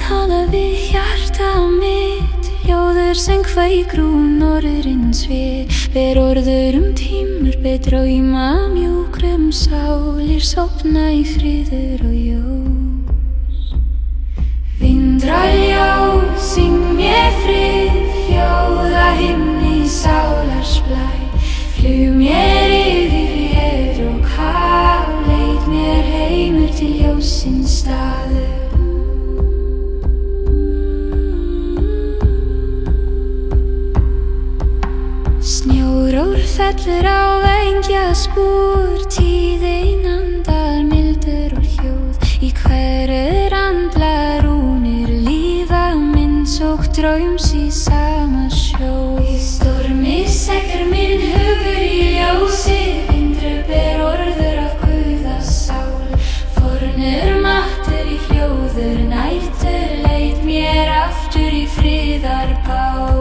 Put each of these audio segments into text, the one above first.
tala við hjarta mitt, ljóður sem kveikir úr norðurins við. Ber orður tímur, ber drauma mjúkrum sálir sofna í friður og ljós. Vindraljós, syng mér frið, hljóða himni sálarsblæ. Flug mér yfir hér og haf, leit mér heimur til ljósins staður. Snjór fellur á vængjaspor, tíðin andar mildur og hljóð. Í hverju andlar rúnir lífa minns og draums í sama sjó. Í stormi sekkur minn hugur í ljósi, vindru ber orður af guðasál. Fornur mattur í hljóður nætur, leit mér aftur í friðarbál.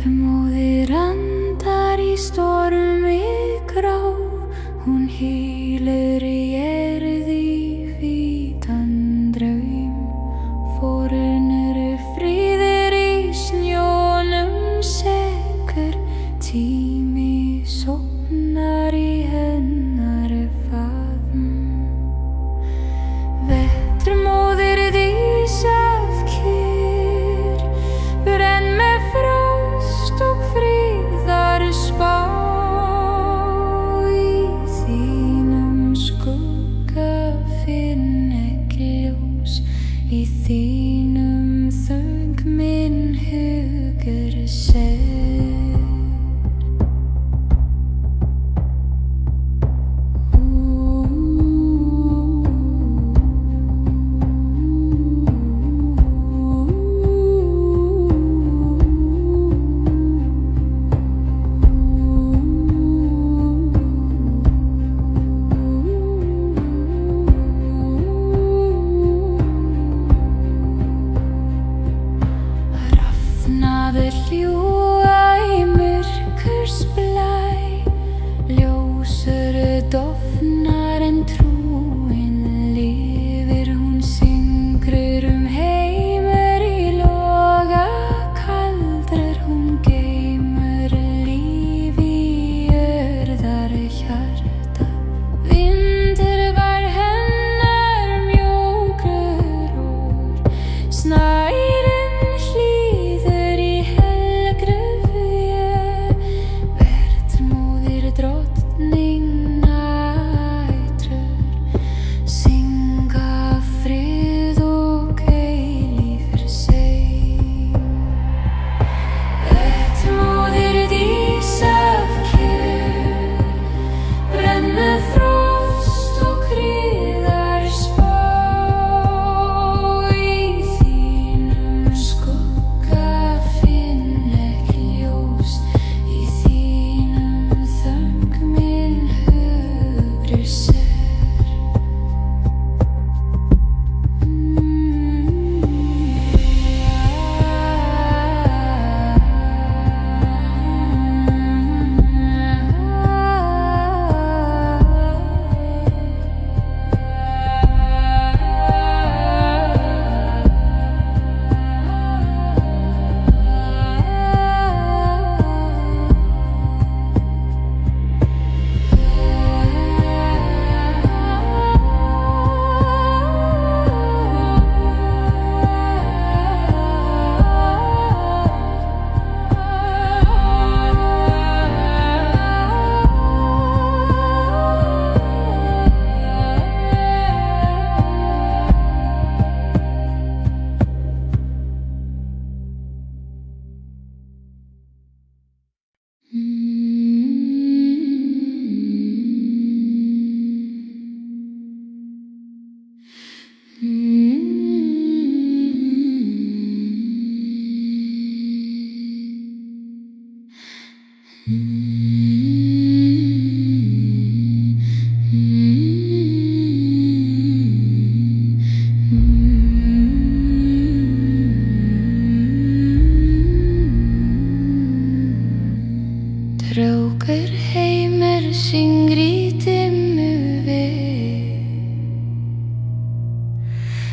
Móðir andar í stormi grá, hún hýlur í jörði hvítan draum. Fornur friður í snjónum sekkur, tími sofnar í hennar faðm. Vetrarmóðir dís af kyrr, brenn með frost og friðarspá. Í þínum skugga finn ekki ljós, í þínum þögn minn hugur ser.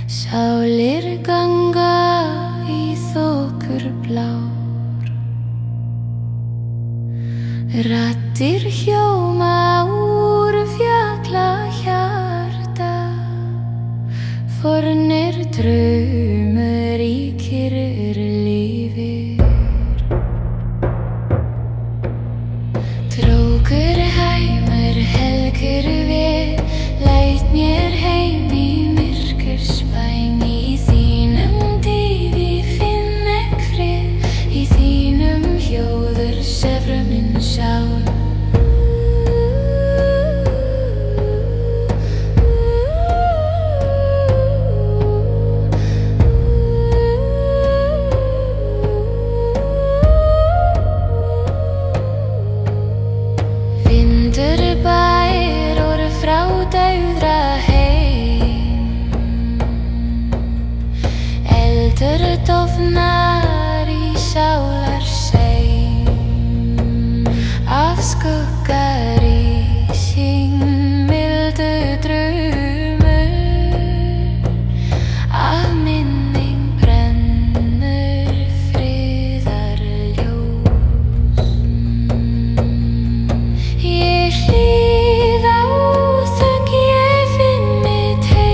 Sálir ganga í þokur blár, raddir hljóma úr fjallahjarta, fornir draumur í kyrr lífir. Trókur hæmur helgur við, læt mér heim í myrkursbæn. Í þínum dýfi finn ek frið, í þínum hljóður sefra minn sál. Dofnar í sálar seim, af skuggar í sín mildu draumur, af minning brennur friðarljós. Ég hlýð á þögn, ég finn mitt heim,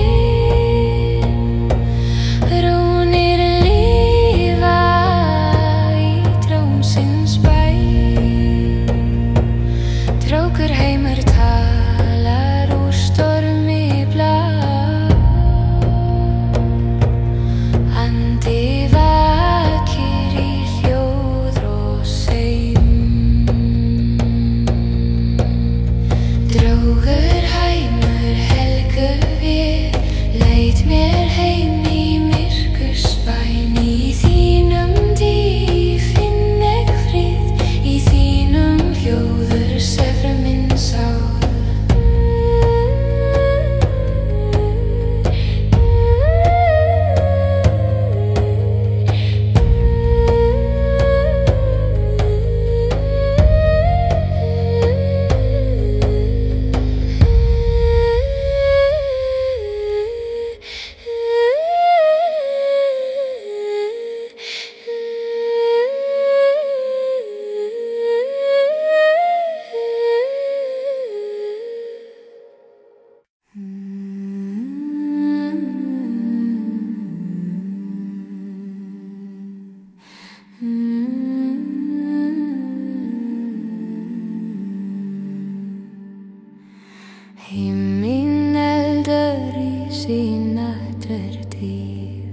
Himinn eldar í sínatrartíð,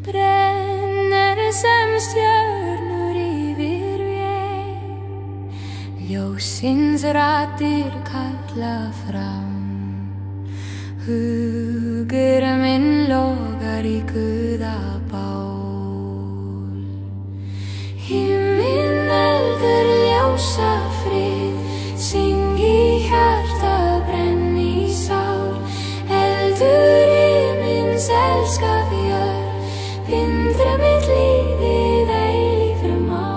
brennur sem stjörnur yfir vél, ljósins raddir kalla fram, hugur minn logar í guðabál. Himinn eldar ljósa frið, syng í hjarta, brenn í sál, eldur himins elska fjör, bindra mitt líf við eilífri mál.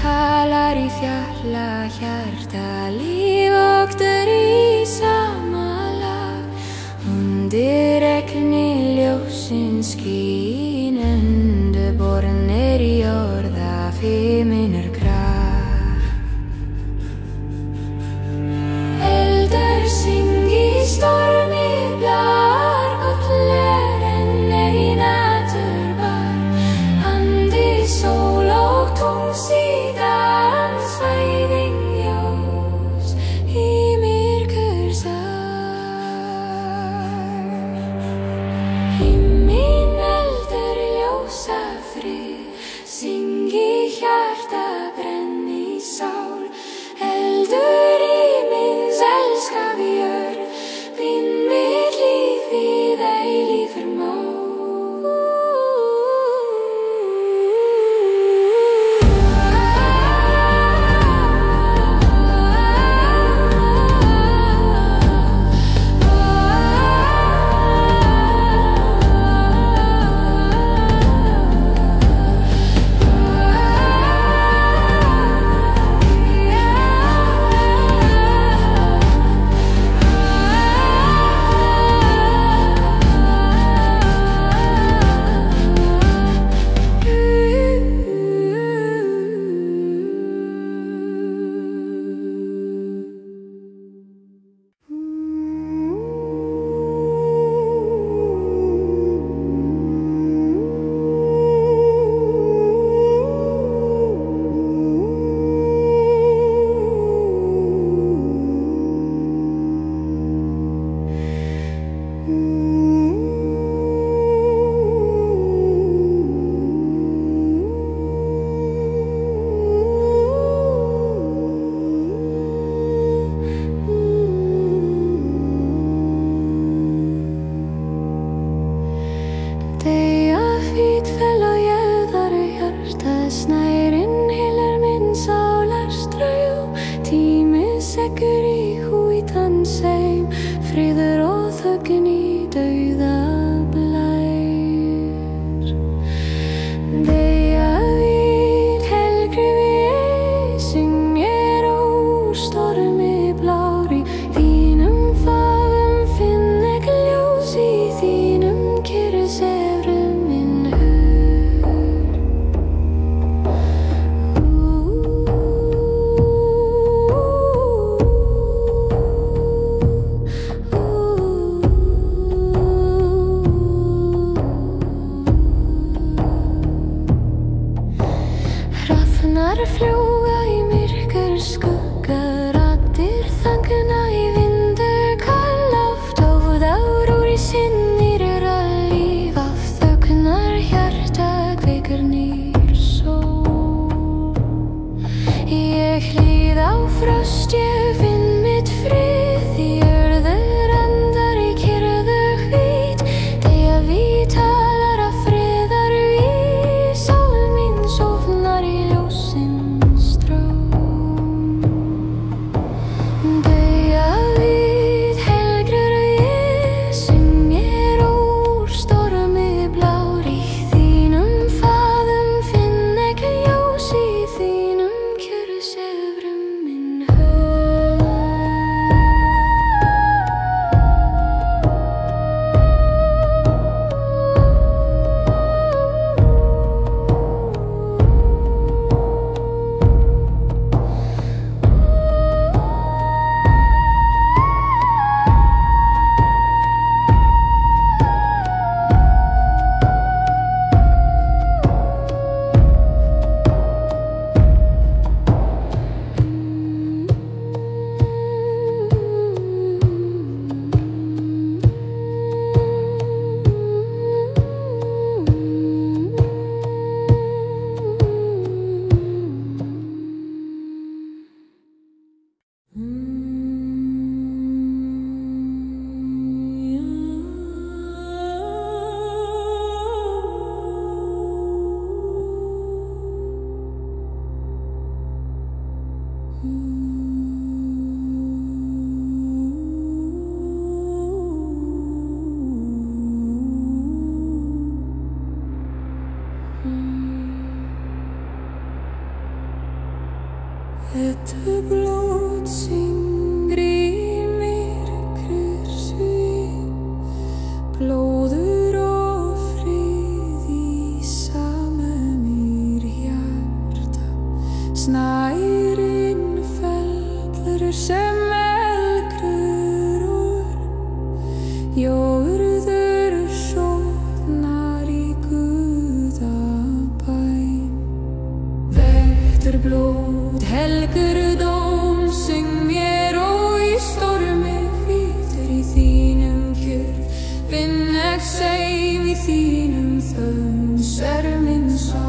Talar í fjallahjarta, líf okkar í sama lag, undir regni ljósins skín, undirbornir í orða feimnir krafs. Eldar syng í stormi blar, kollar en ei naturbær, andi sól og tungs í Himinn sem elgrur úr jörður sofnar í Guðabæn. Vettur blót helgur dóm syng mér og í stormi hvítur í þínum kjörð finn ek seim í þínum þöms minn sá.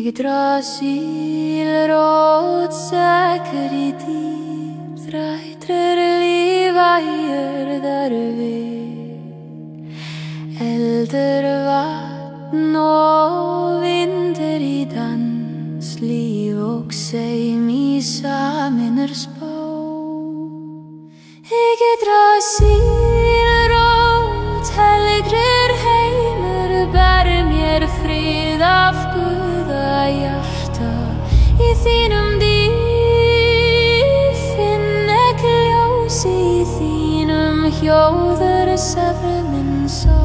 Yggdrasil rótsäker í dýp, þrættur lífa í jörðar við. Eldur, vatn og vindur í dans, líf og seim í saminnar spá. Yggdrasil rót, helgrir heimur, ber mér frið af Guðahjarta. Í þínum dýp finn ek ljós, í þínum hljóður sefur minn sál.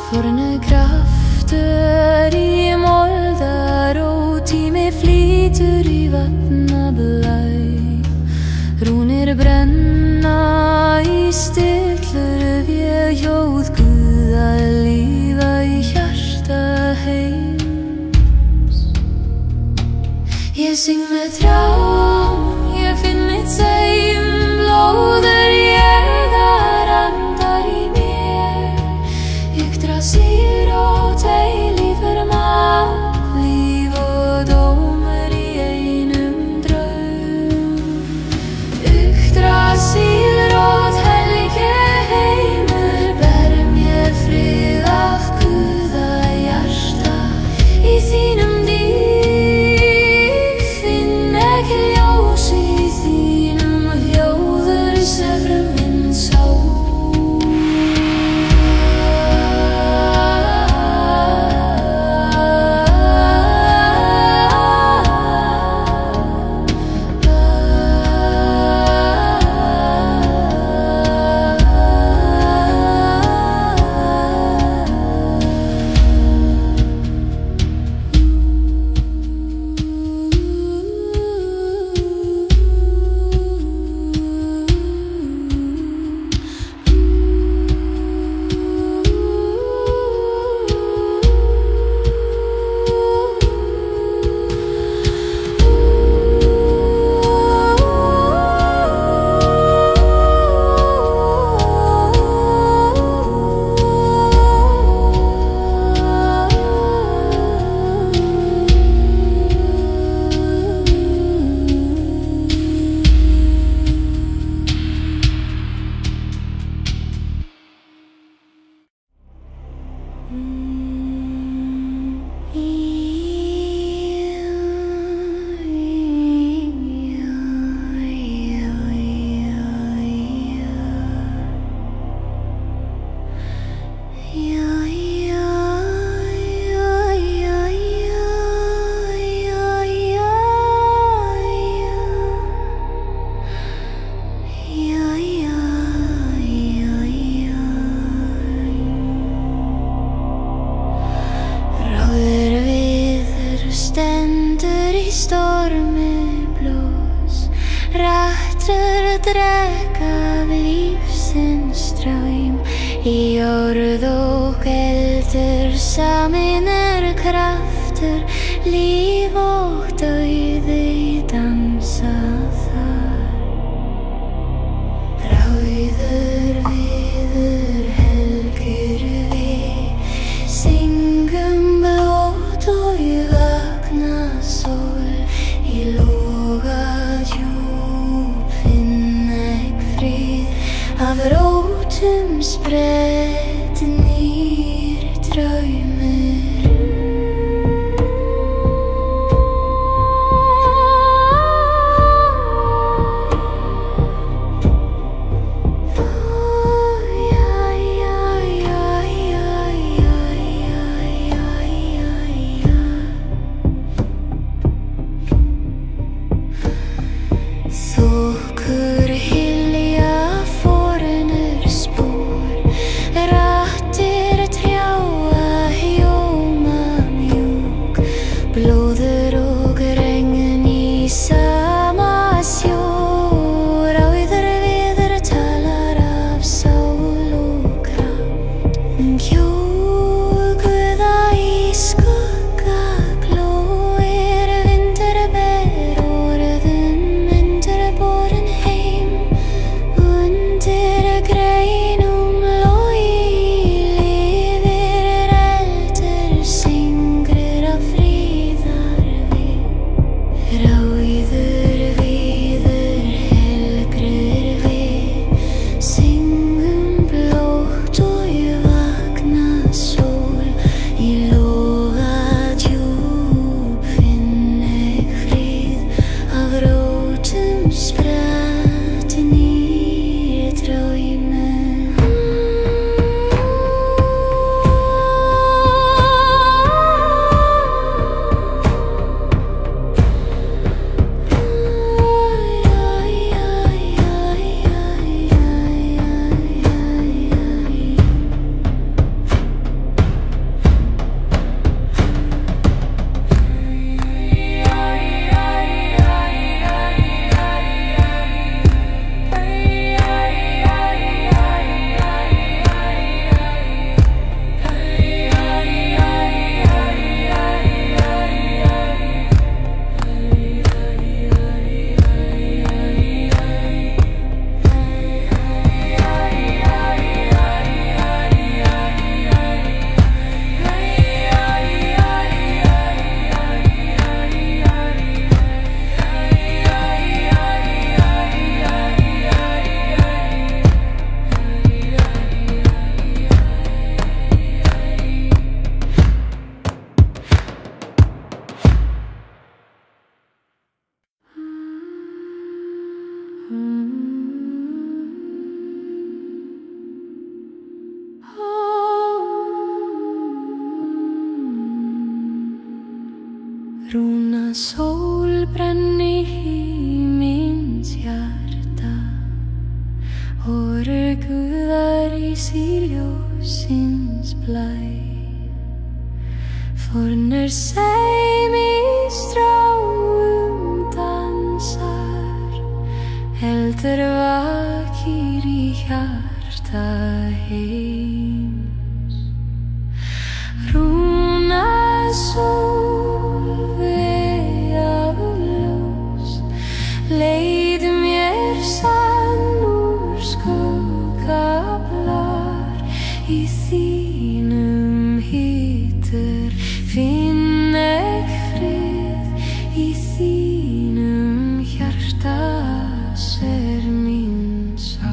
Forne kraftur í moldar og tími flýtur í vatnablæ. Rúnir brenna í stillur vélhljóð Guða lífa í hjarta heims. Ég syng með þrám, ég finn mitt seim, blóður jörðar andar í mér. Yggdrasil rót, eilífur mat, líf og dómur í einum draum. Yggdrasil rót, helgi heimur, ber mér frið af Guðahjarta. Í þínum dýp finn ek ljós, í þínum stormiblos, rættur drekka af lífsins straum. Í orð og eldur samin kraftur, líf og dauði dansa þar. Rauður viður helgur við, syngum blót og vakna sól. Í loga djúp finna ég frið, af rótum sprett nýr draumur. Þokur hylja fornur spor, rattir trjáa hjóma mjúk, blóður og regn í sama sjó. Rauður viður talar af sál og kraft, kjókuða í skugga glóir, vindur ber orðum borin heim. Undir greinum logi lifir eldur, syngrir af fríðarvið. Rauður viður helgrir við, syngum blót og vakna sól. Í loga djúp finn ég frið, af rótum spratt nýr draumur. Rúna sól brenni himins hjarta, orguðar í ljósins blæ. Fornur seim í stráum dansar, eldur vakir í hjarta heims. Rúna sól leið mér sann úr skuggablar, í þínum hitur finn ég frið, í þínum hjarta er mín sál.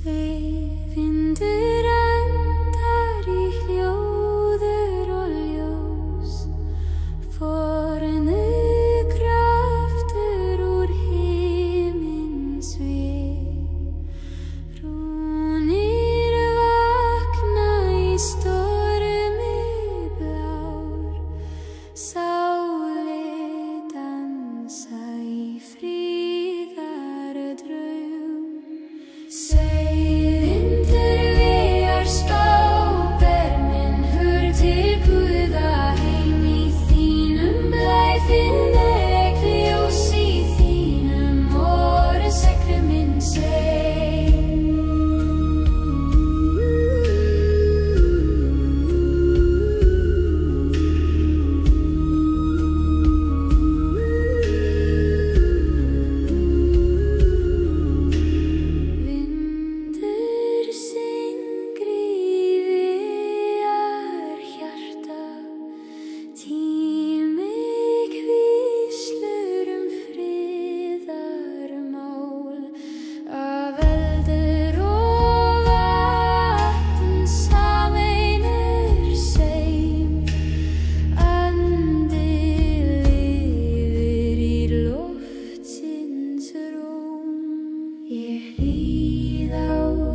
Vindur andar í hljóður og ljós, fornu kraftur úr himins við. Rúnir vakna í stormi blár, sálir dansa í friðardraum.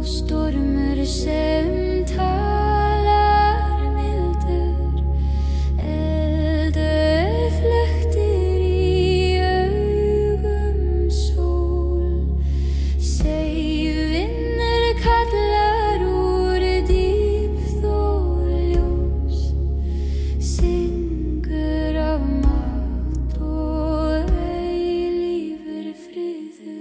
Stormur sem talar mildur, eldur flöktir í augum sól. Seiðvinur kallar úr dýpð og ljós, syngur af mátt og eilífur friður.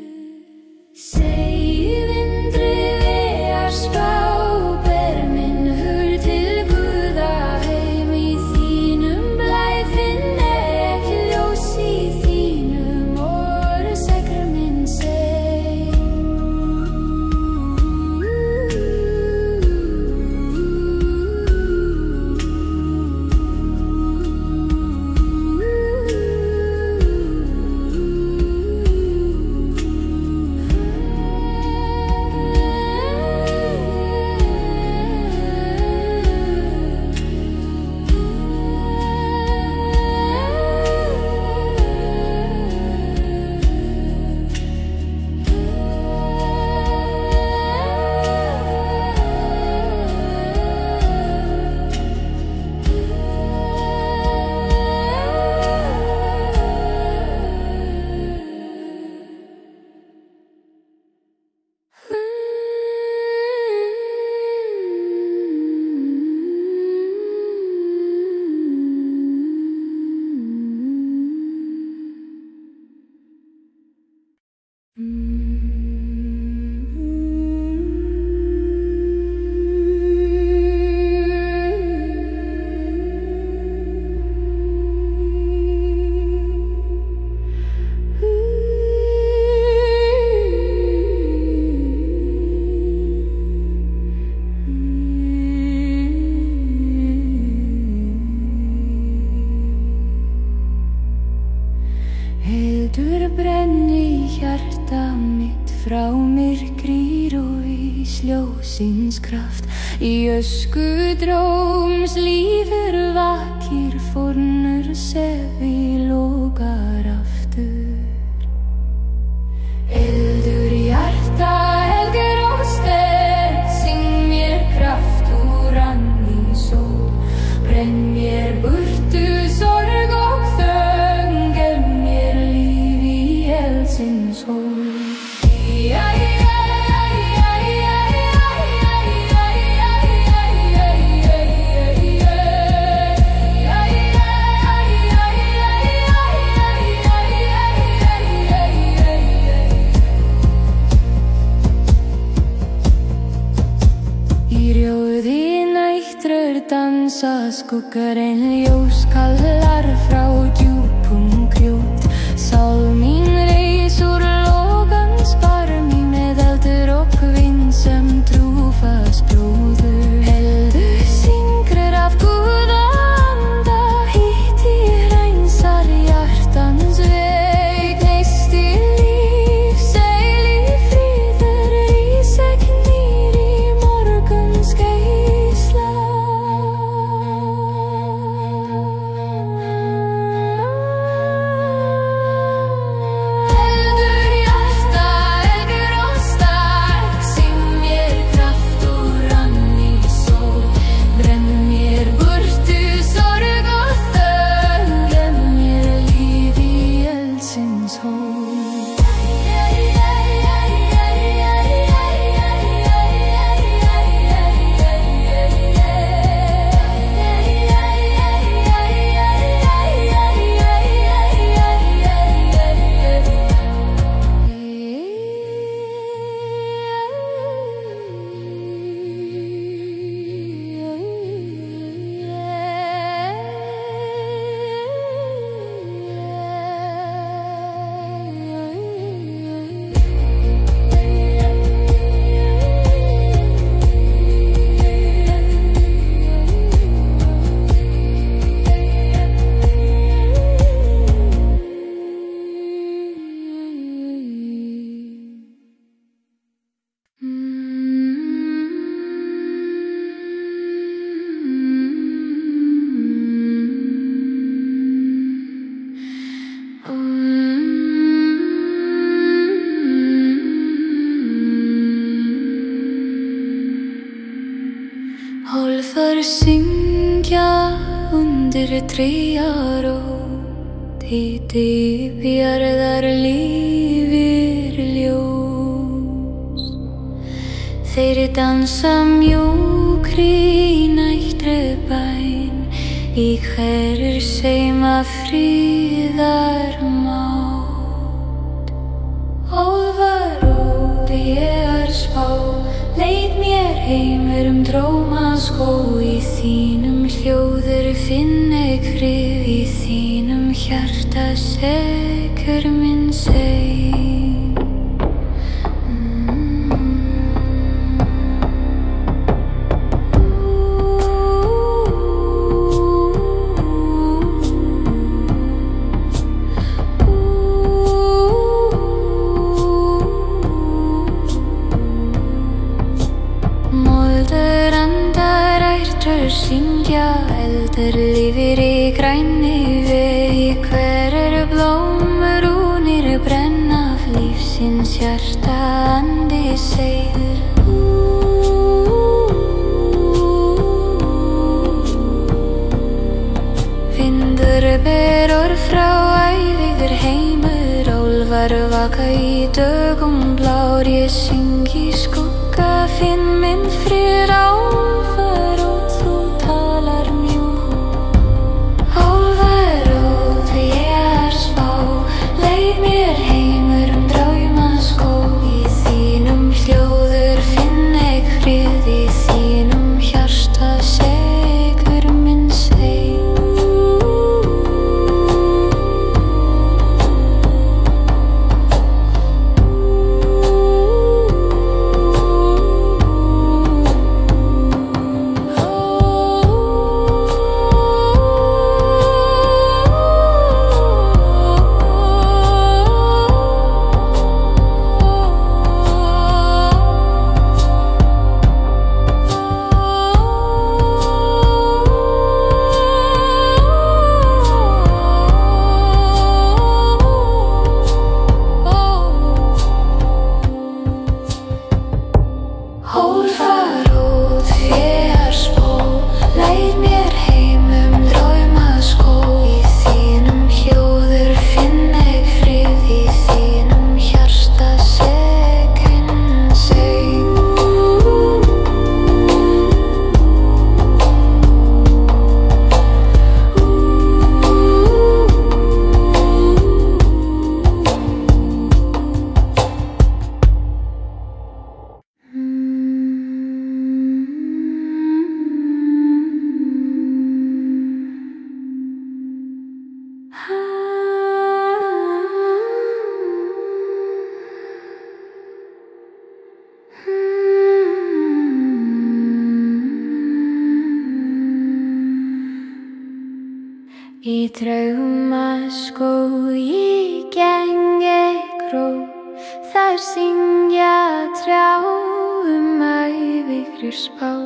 Eldur brenni hjarta mitt, frá myrkri rís ljósins kraft. Í ösku dróms lífur vakir, fornur sefi lokar aftur. Eldur hjarta, helgur og sterk, syng mér kraft úr andi sól. Brenn mér burtu sorg og þögn, gef mér líf í eldsins hól. Dansa skuggar en ljós kallar frá djúpum grjót. Sál mín reis úr logans barmi, með eldur og vind sem trúfast bróður. Eldur syngur af Guða anda, hitti reinsar hjartans veg. Neisti líf, seil í friður, rís ekki ný Álfar syngja undir trjárót, í dýpjarðar lífir ljós. Þeir dansa mjúkri í nættri bæn, í hverjur seima friðarmátt. Álfarót ég spá, leit mér heimur drómaskóg. Í þínum hljóður finn ég frið, í þínum hjarta sekur minn seim. Syngja eldur lifir í grænni vegi, hverjar blómur únir brenna af lífsins hjarta andi seiður. Vindur ber orð frá ævíður heimur, álfar vaka í dögum blár. Ég syng í skugga, finn minn frið álfar. Mér heimur draumaskóg, í þínum hljóður finn ég frið, í þínum hjarta sekur minn seim. Í draumaskógi geng ég gróf, þar syngja trjá ævigri spá.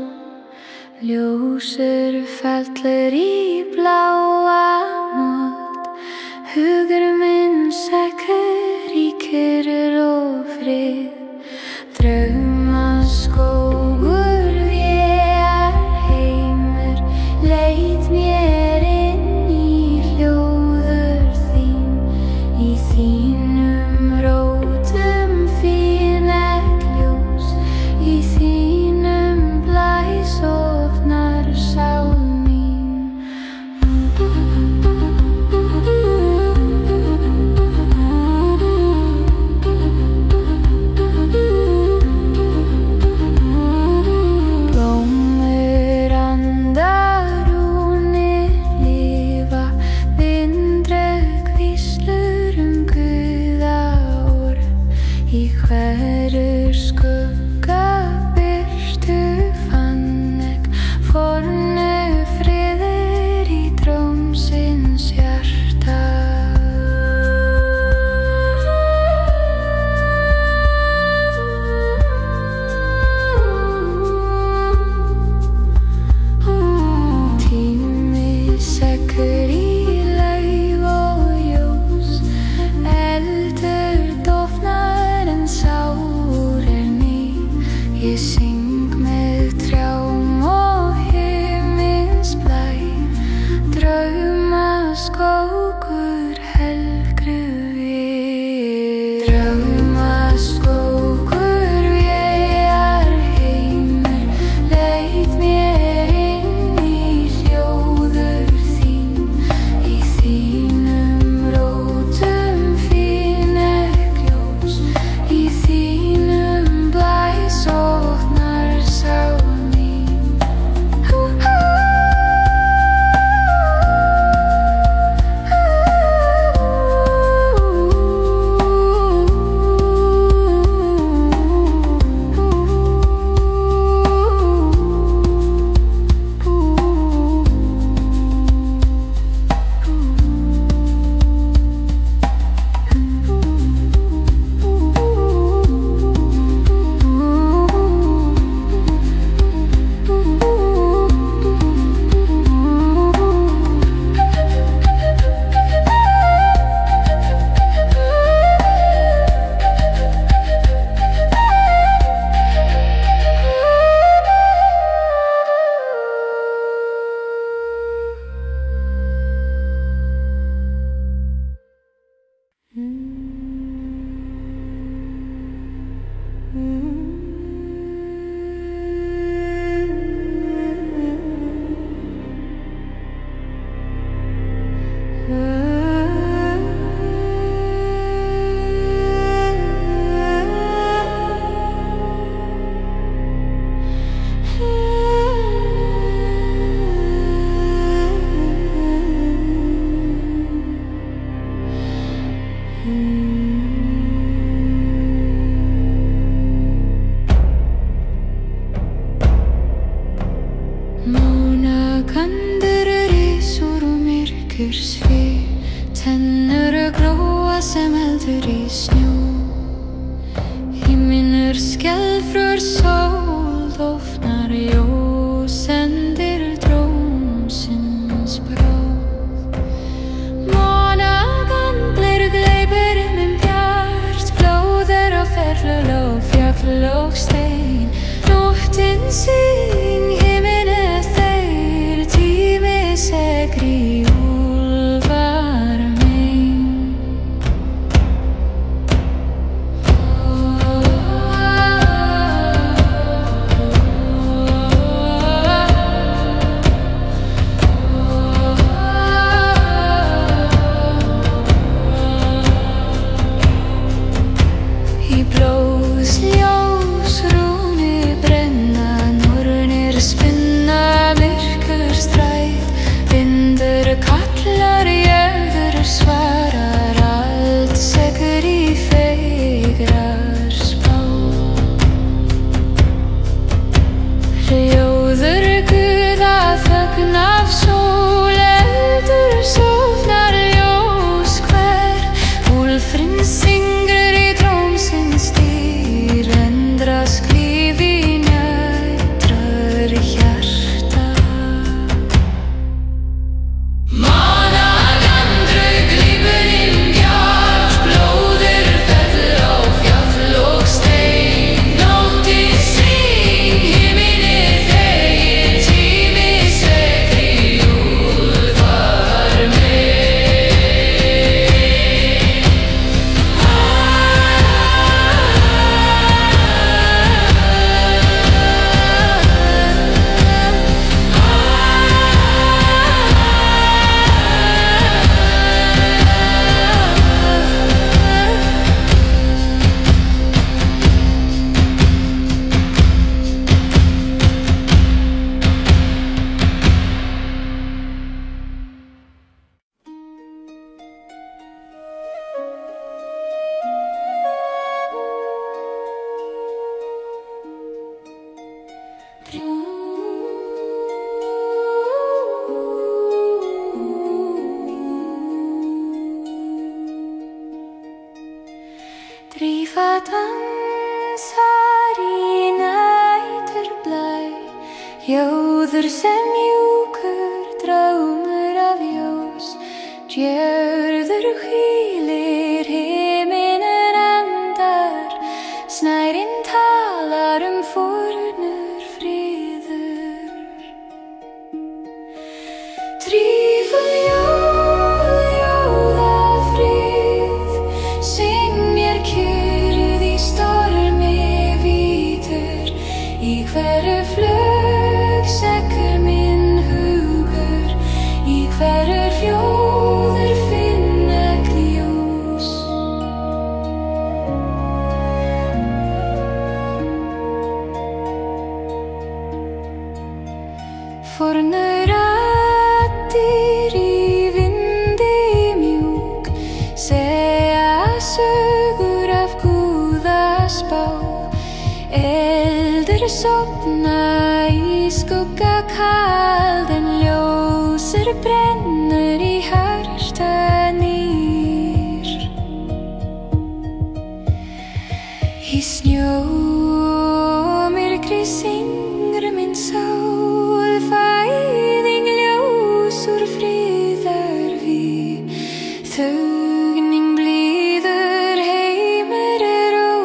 Ljósur fellur í bláa mold, hugur minn sekkur í kyrrð og frið. Draumaskógur vér heimur, leit mér inn í hljóður þín. Í þínum rótum finn ég ljós, í þínum blæ sofnar sál mín. Múnakandur risur og myrkur svið, tennur gróa sem eldur í snjó. Himinn skelfur sól, dofnar ljós, sendir drómsins bráð. Månagandlir gleypir minn bjart, blóðir og ferlur og fjall og stein. Nóttin syng, himinn þeir, tími segri úlfar mein. Í blóðsljós rúnir brenna, nornir spinna, myrkur stræt, vindur kallar, jöður svarar, allt segir í feigrar spá. Hljóður guða þögn af sól, eldur sofnar ljós hver, úlfurinn syngur í drómsins dýr, endrast líf í nötrar hjarta. Mánagandur gleypir inn bjart, blóðir fell á fjall og stein. Nóttin syng, himinn þegir, tími segri úlfar mein. Drífa dansar í næturblæ, hljóður sem mjúkur draumur af ljós. Djörður hvílir, himinn andar, snærinn talar fornur friður. Drífa ljóða frið, syng mér kyrrð í stormi vítur. Í hverju flug seggur minn hugur, í hverju hljóður finn ek ljós. Fornur raddir í vindi mjúk, segja sögur af guðaspá. Eldur sofna í skugga kaldan, ljósur brennur í hjarta nýr. Í snjómyrkri syngur minn sál, fæðing ljós úr friðar víg. Þögnin blíður, heimur ró,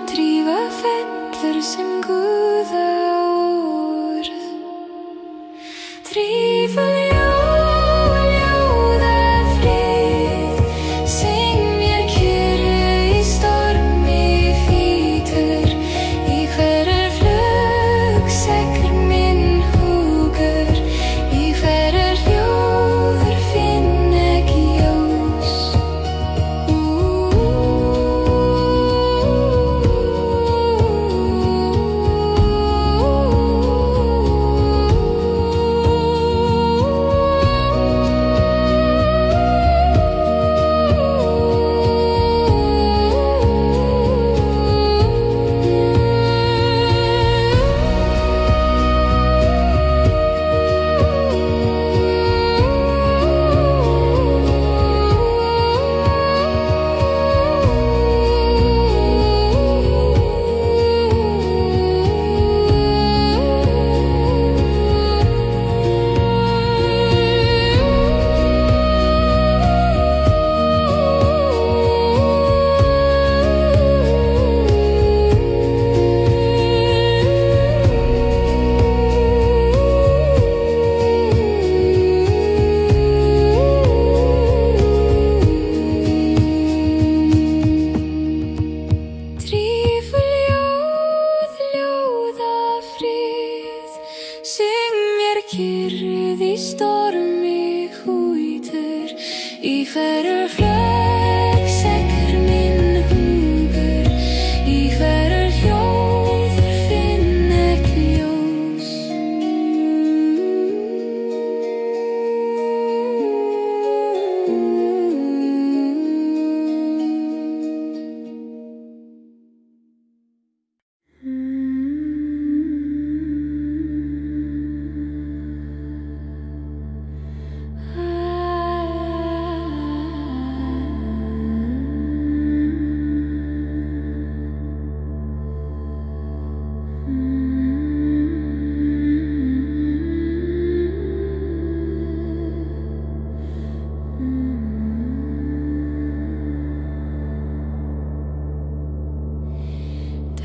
Drífa fellur sem guða orð. Drífa ljóða frið, syng mér kyrrð í stormi vítur. Í hverju flug seggur minn hugur, í hverju hljóður finn ek ljós. kyrrð í stormi hútur í hverjar flög sekkur minn hugur í hverjar hljóð finn ekki ljós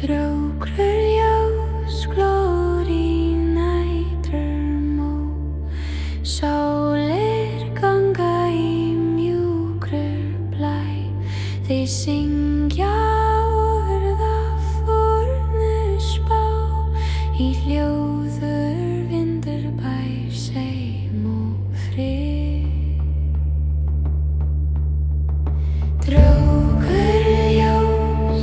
Drókrur ljós glór í næturmó Sálir ganga í mjúkrur blæ Þeir syngja orða fórnusbá Í hljóður vindur bær seim og frið Drókur ljós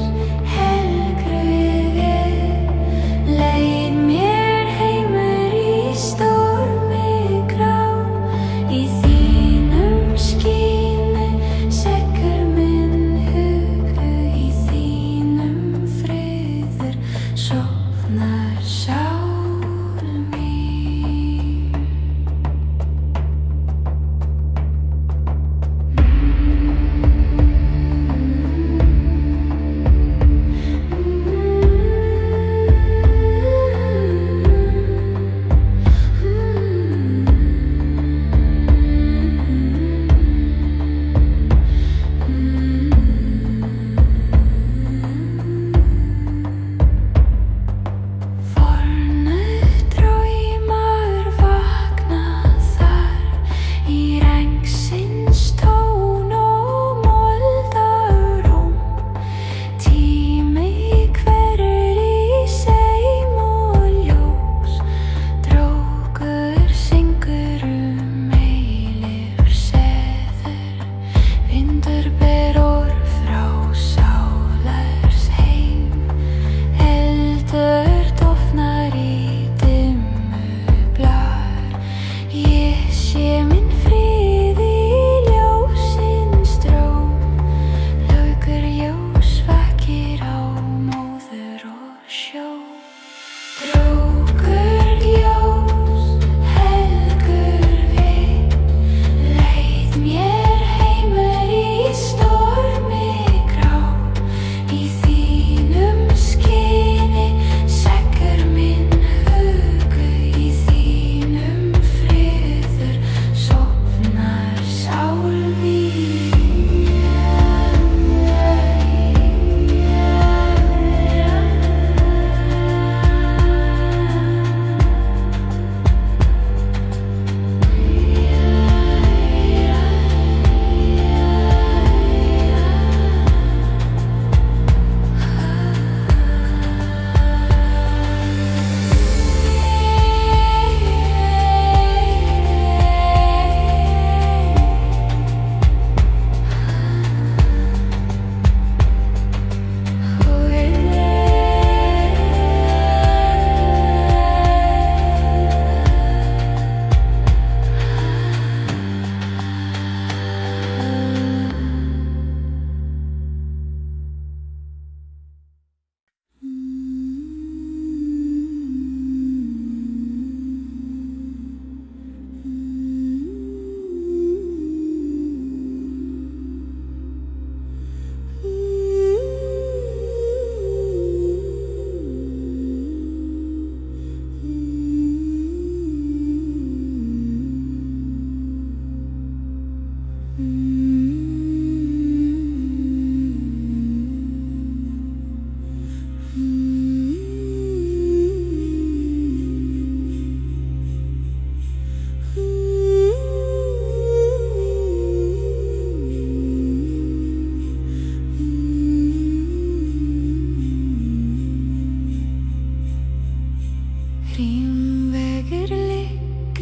Hrímvegir liggja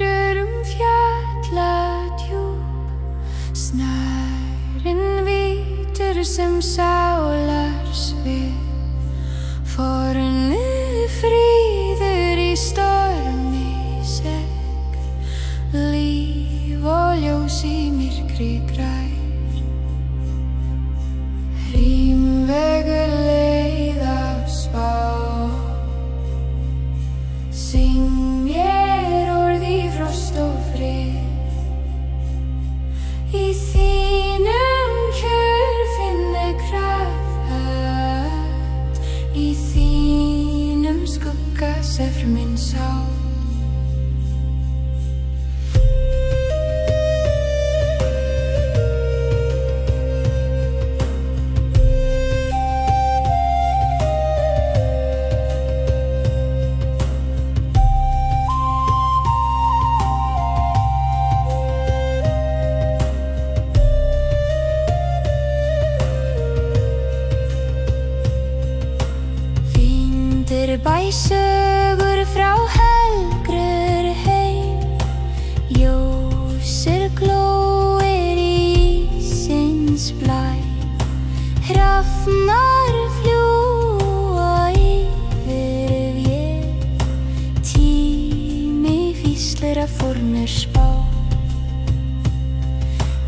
Hljómur sem sálar svið, fornið fríður í stormi sekk, líf og ljós í myrkri grær. Hrímvegur leið af spá, syng mér orð í frost og frið. Í þínum kjör finni kraft, í þínum skugga sefr minn sál. Bæsögur frá helgrur heim, ljósir glóir í ísins blæ. Hrafnar fljúga yfir vél, tími víslir að fornur spá.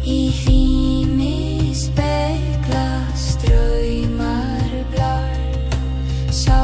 Í hrími speglast draumar blár, sá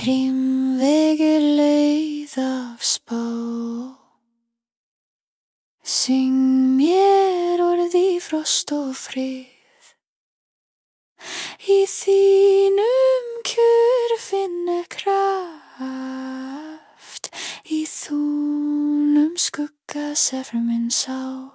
Hrímvegur leið af spá, syng mér orð í frost og frið. Í þínum kjör finni kraft, í þúnum skugga sefr minn sál.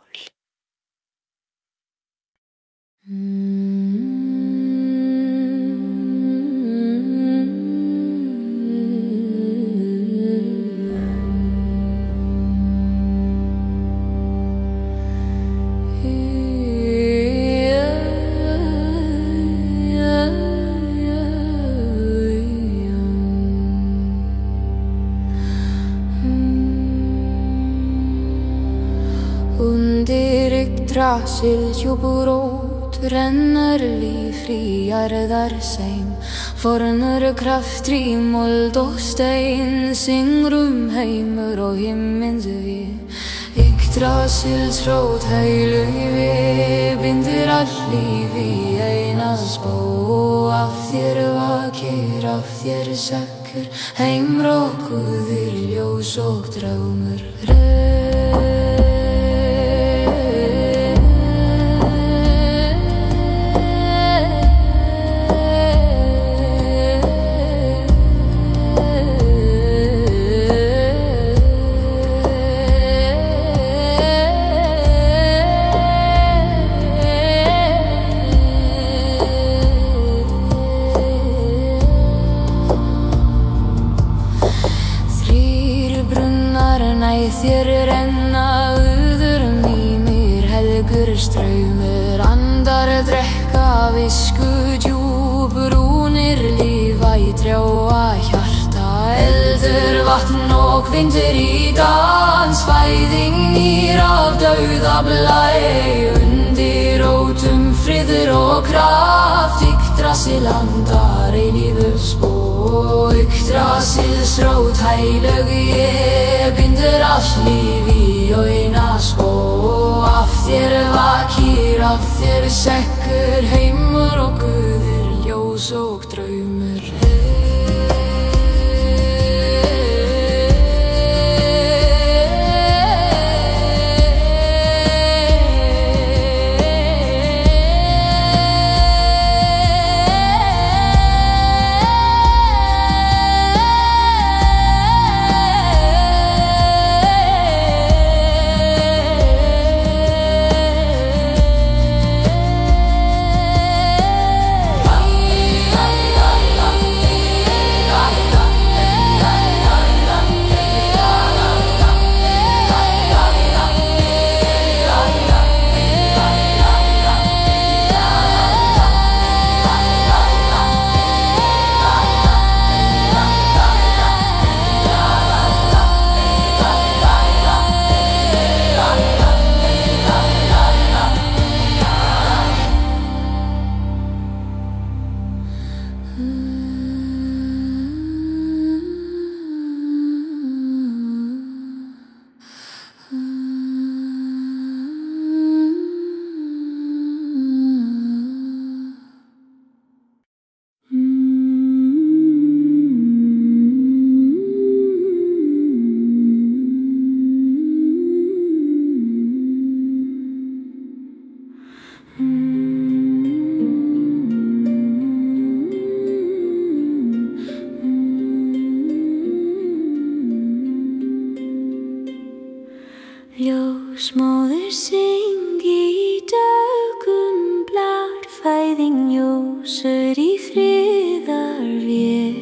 Undir Yggdrasil djúpur rót rennur líf frí jarðarseim, fornur kraftur í mold og stein, syngrum heimur og himmins við. Yggdrasils rót heilu við, bindur allt líf í eina spó, og af þér vakir, af þér sekkur, heimrokuðir ljós og draumur. Þér renna auður mímir, helgur straumur trjáa hjarta. Eldur, vatn og vindur í dans, fæðing nýr af dauða blæ. Undir rótum friður og kraft, Yggdrasil andar eilífur spor. Yggdrasils-rót heilög, ég bindur allt líf í eina spor. Af þér vakir, af þér sekkur heimur og guðir, ljós og draumur. Ljósmóðir syngi döggum blar, fæðing ljósur í friðarvél.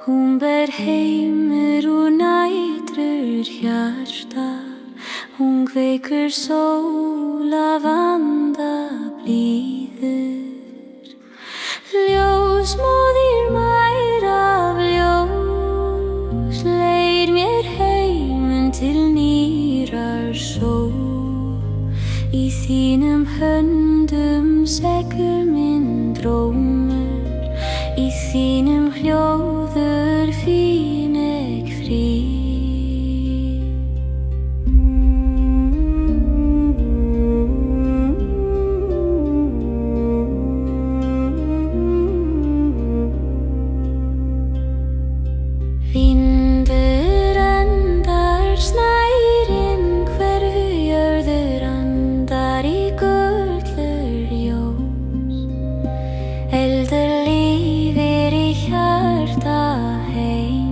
Hún ber heimur úr nætrur hjarta, hún kveikur sól af anda blíður. Ljósmóðir mær af ljós, leir mér heiminn til nýrar sól. Í þínum höndum seggur minn drómur, í þínum hljóður fín ek frið. Vindur andar snærin hverfu, jörður andar í gullur ljós. Eldur lifir í hjarta heim.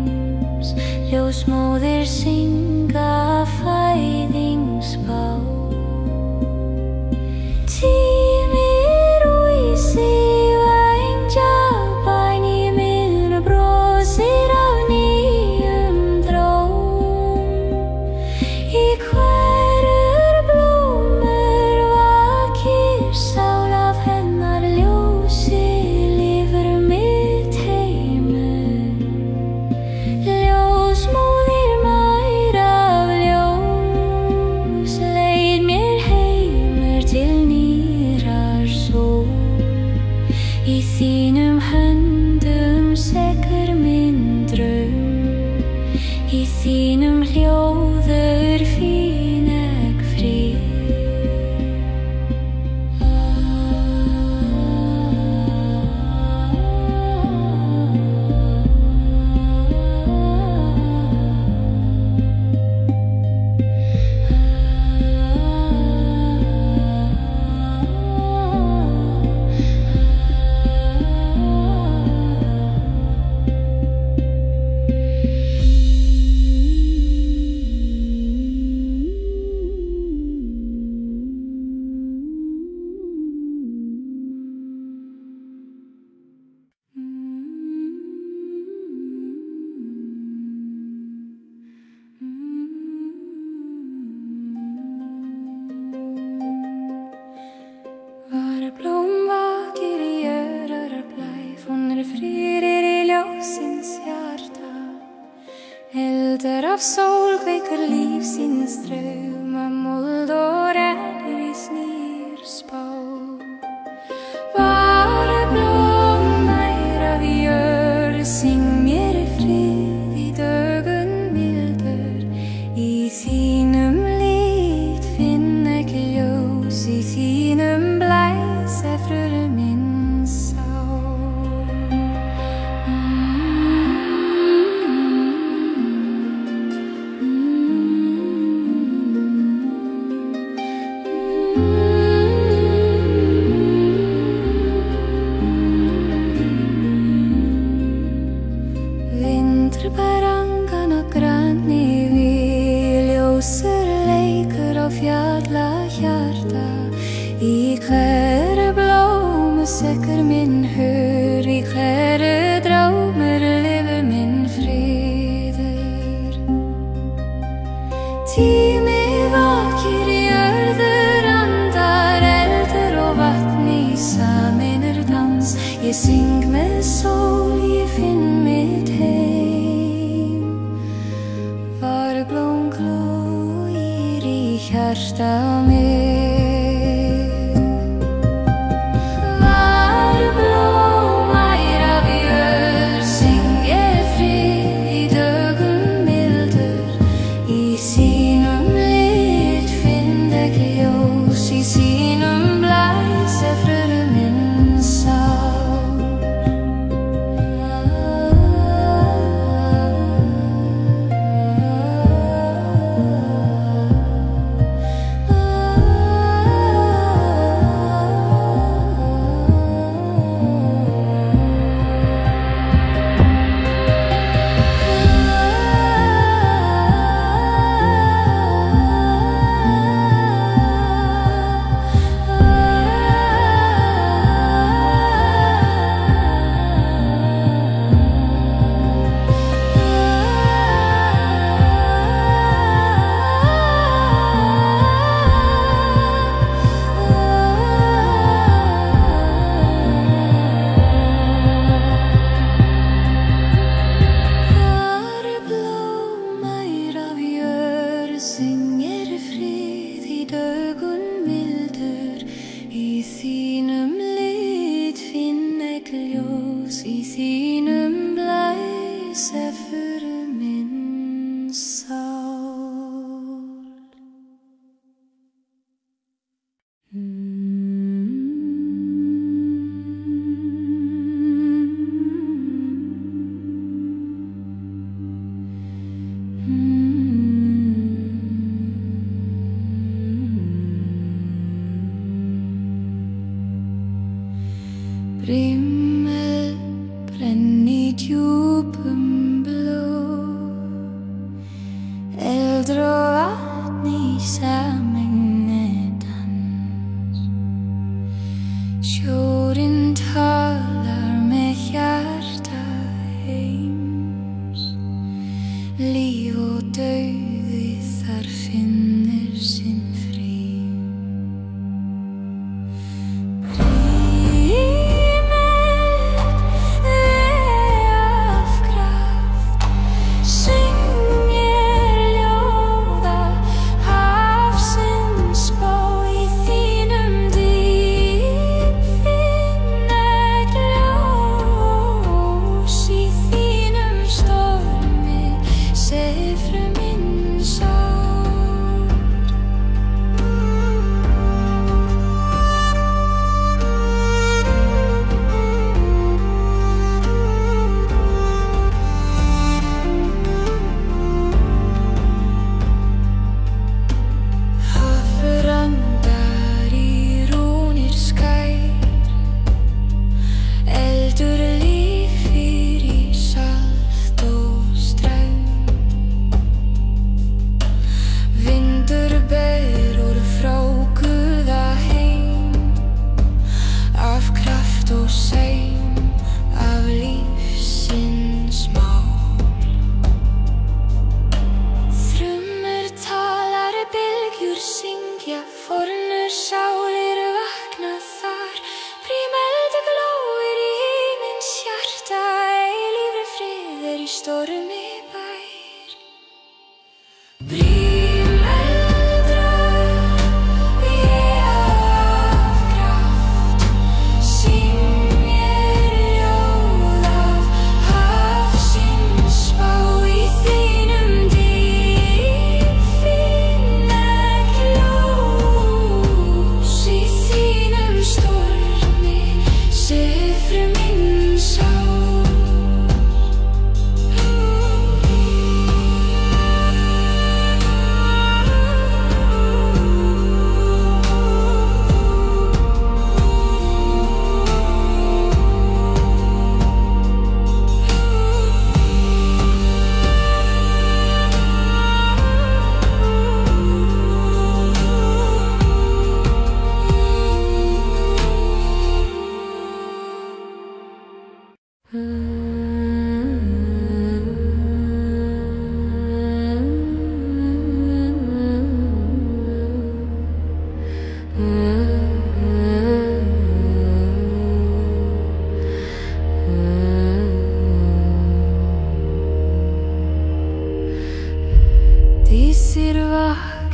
Glimtar af sól kveikar lífsins drauma, mold og rennur í snýr spá. Bara blómær af jörð, syng mér í frið í dögun mildur. Í þínum lit finn ekki ljós, í þínum blæs fröru minn sá. Vindur bær angan og granni við, ljósur leikur á fjalla hjarta. Í hverju blómu sekkur minn hur, í hverju drámur lifur minn friður. Tími vakir í jörður andar, eldur og vatn í sameinar dans. Ég syng með sól, ég finn mitt heim. Var blóm glóir í hjarta mitt. Í þínum blæs fröru minn sál. Brímel brenn í djúpum bló, eldur og vatn í sameinar dans. Sjórinn talar með hjarta heims, líf og dauði þar finnur sinn frið. stormi bær.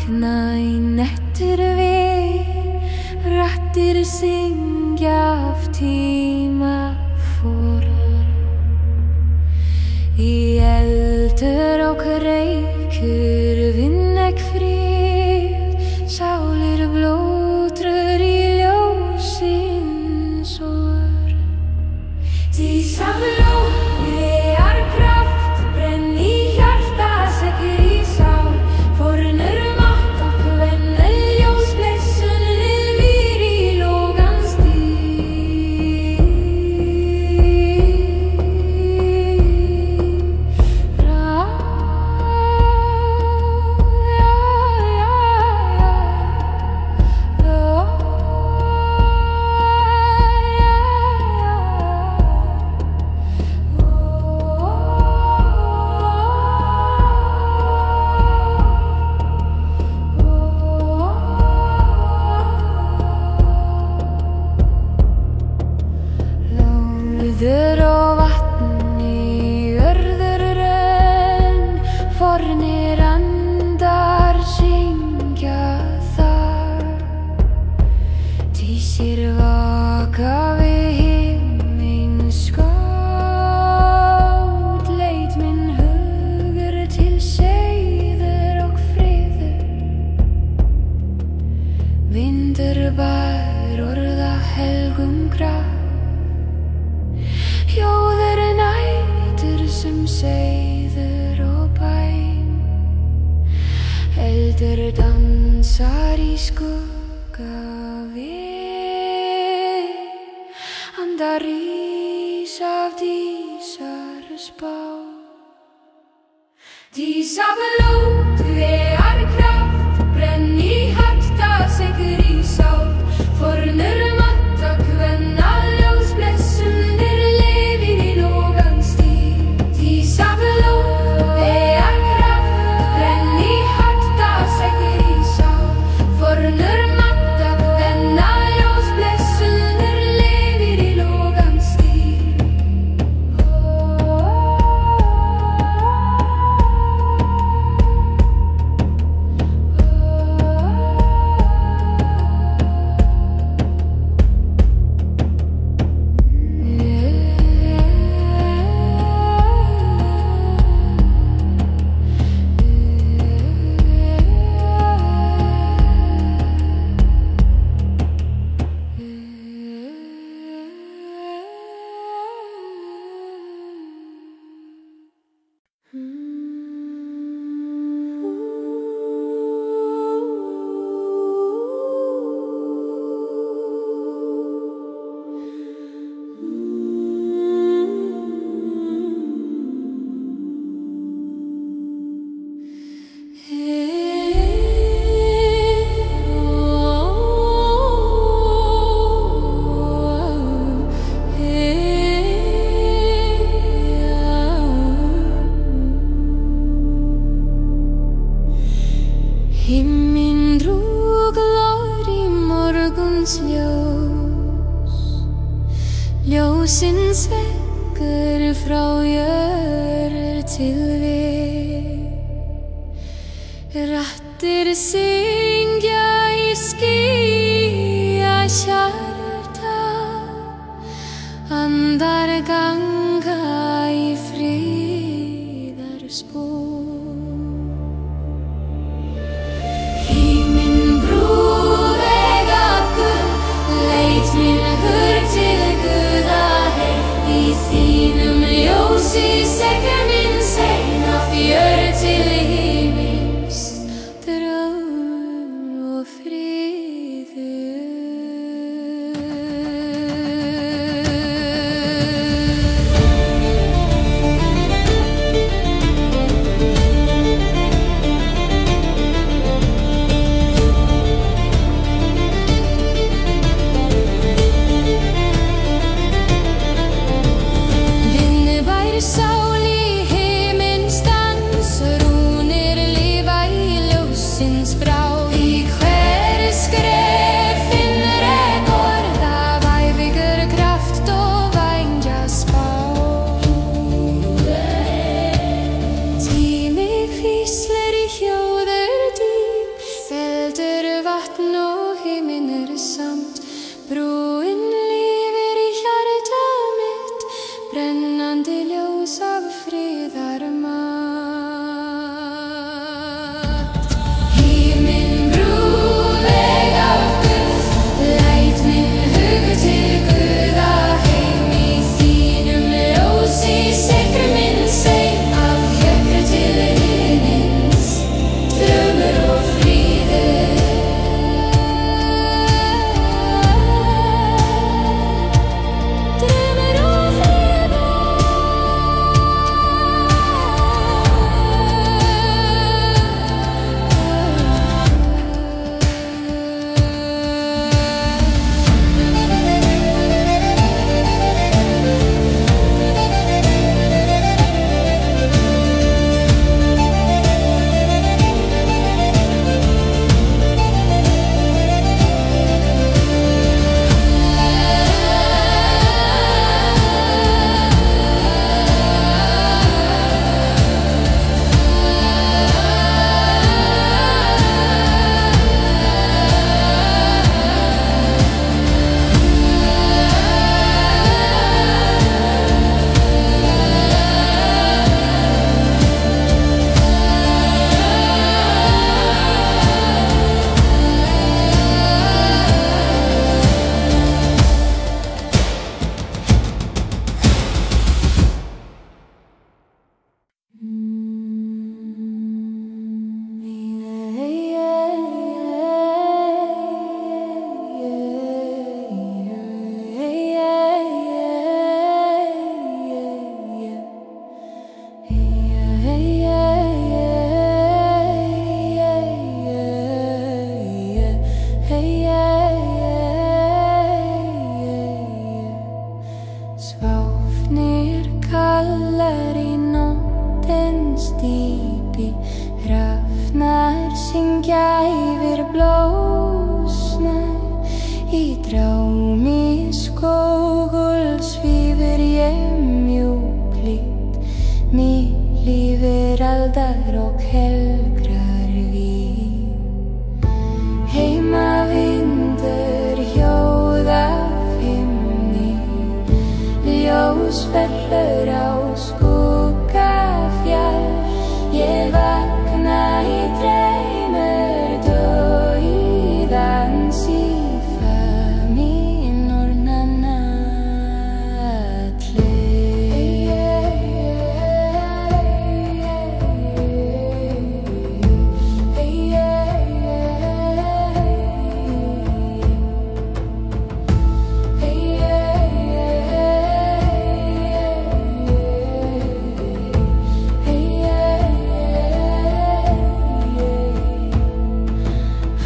vakna í nettur við, raddir syngja af tíma fóra. Í eldur og reykur vinnegg frið, sálir blótrur í ljósins or. Því samlóði er kraft, brenn í hjarta, sekkur í sál, fornur mátt og kvenna ljósblessun lifir í logans dýr. Lóður og vatn í örður renn, fornir andar syngja þar. Dísir vaka við himins skót, leit minn hugur til seiður og friður. Vindur bar orða helgum graf, hljóður nætur sem seiður og bæn. Eldur dansar í skugga við, andar rís af dísar spá. Dísa blóð er kraft, brenn í hjarta, sekkur í sál, fornur mátt og kvenna ljósblessun lifir í logans dýr. Dísa blóð er kraft, brenn í hjarta, sekkur í sál, fornur mátt og kvenna ljósblessun lifir í logans dýr. Himinn drúg glór í morguns ljós, ljósin sveggur frá jörð til við. Raddir syngja í skýja hjarta, andar ganga í friðar spor. Leit minn hugur til Guða heim, í þínum ljósi sekkur minn sein, af jörð til himins dró. fjallar í nóttins dýpi, hrafnar syngja yfir blósnar. Í drámi skógul svífur ég mjúklit, mig lífur aldar og helgrar vín. Heimavindur hjóða himni, ljós fellur á skuggafjall. Ég vakna í draumur dauðans í faðmi nornanna allir.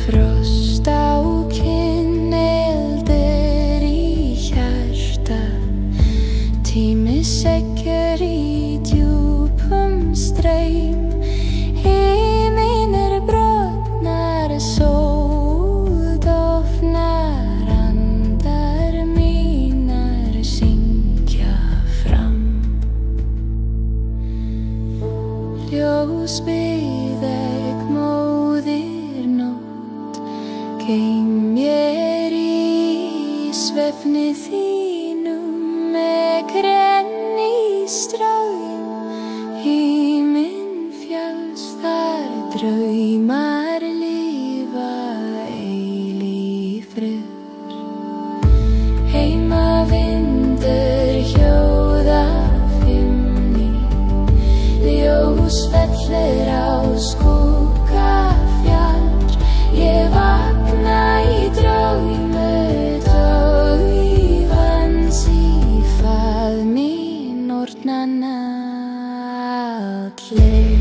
Frost á kinn, eldur í hjarta, tími sekkur í djúpum straum. Himinn brotnar, sól dofnar, andar mínar syngja fram. Ljós bið þig móðir nótt, geym mér í svefni þínum með grenni straum. Himinn fjalls þar draumar lifa eilífur. Heimavindur hjóða himni, ljós fellur á skuggafjall. Ég vakna í draumur dauðans í faðmi nornanna allir.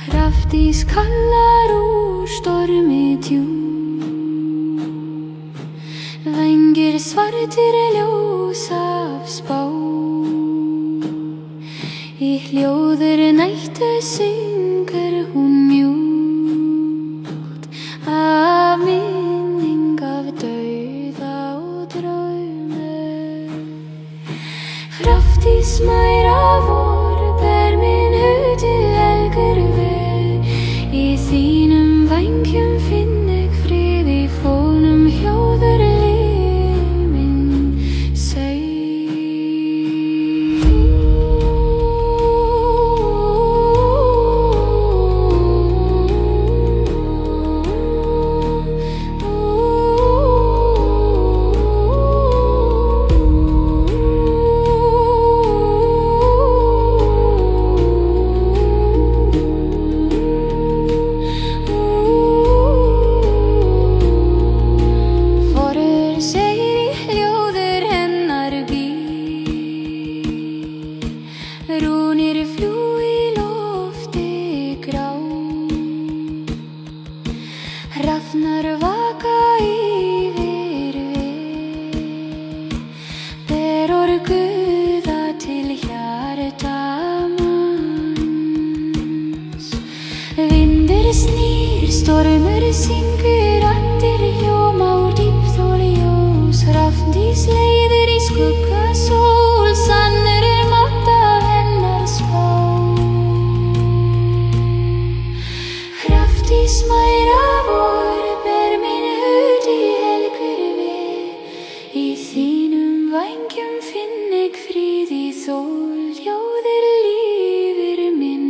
Hrafndís kallar úr stormi djúp, vængir svartir ljós af spá. Í hljóður nættu syngur hún mjúkt, af minning af dauða og draumur. Hrafndís mæra vor ber minn hug til helgur veg. Í þínum vængjum finn ég frið, í fónum hljóður liminn seig. stormur syngur allir hljóma úr dýpþoli ljós. Hrafndís leiðir í skugga sól, sannur mátt af hennar spá. Hrafndís mæra vor, ber minn hud í helgurvi. Í þínum vængjum finn ég frið í þól, ljóðir lífir minn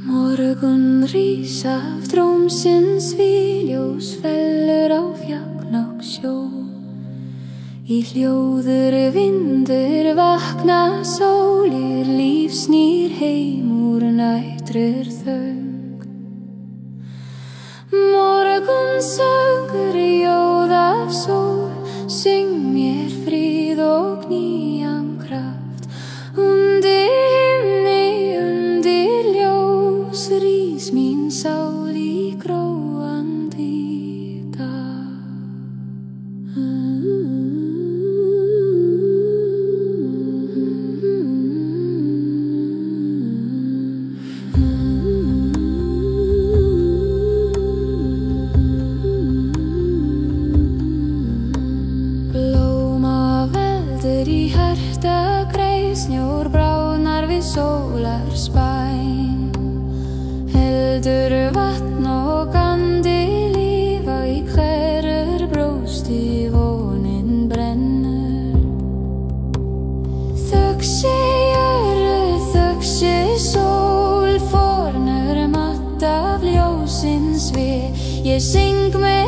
Morgun rís af drómsins víljós, fellur á fjall og sjó. Í hljóður vindur vakna sólir, líf snýr heim úr nættur þöng. Morgun söngur ljóð af sól, syng mér frið og nýjan kraft. Undir himni, undir ljós, rís mín sál í gróandi dag. Blóma veldur í hjarta greið, snjór bráðnar við sólar spæn. Heldur vatn og andi lífa í hverur brósti vonin brennur. Þögsi jörð, þögsi sól, fornur matt af ljósins við. Ég syng með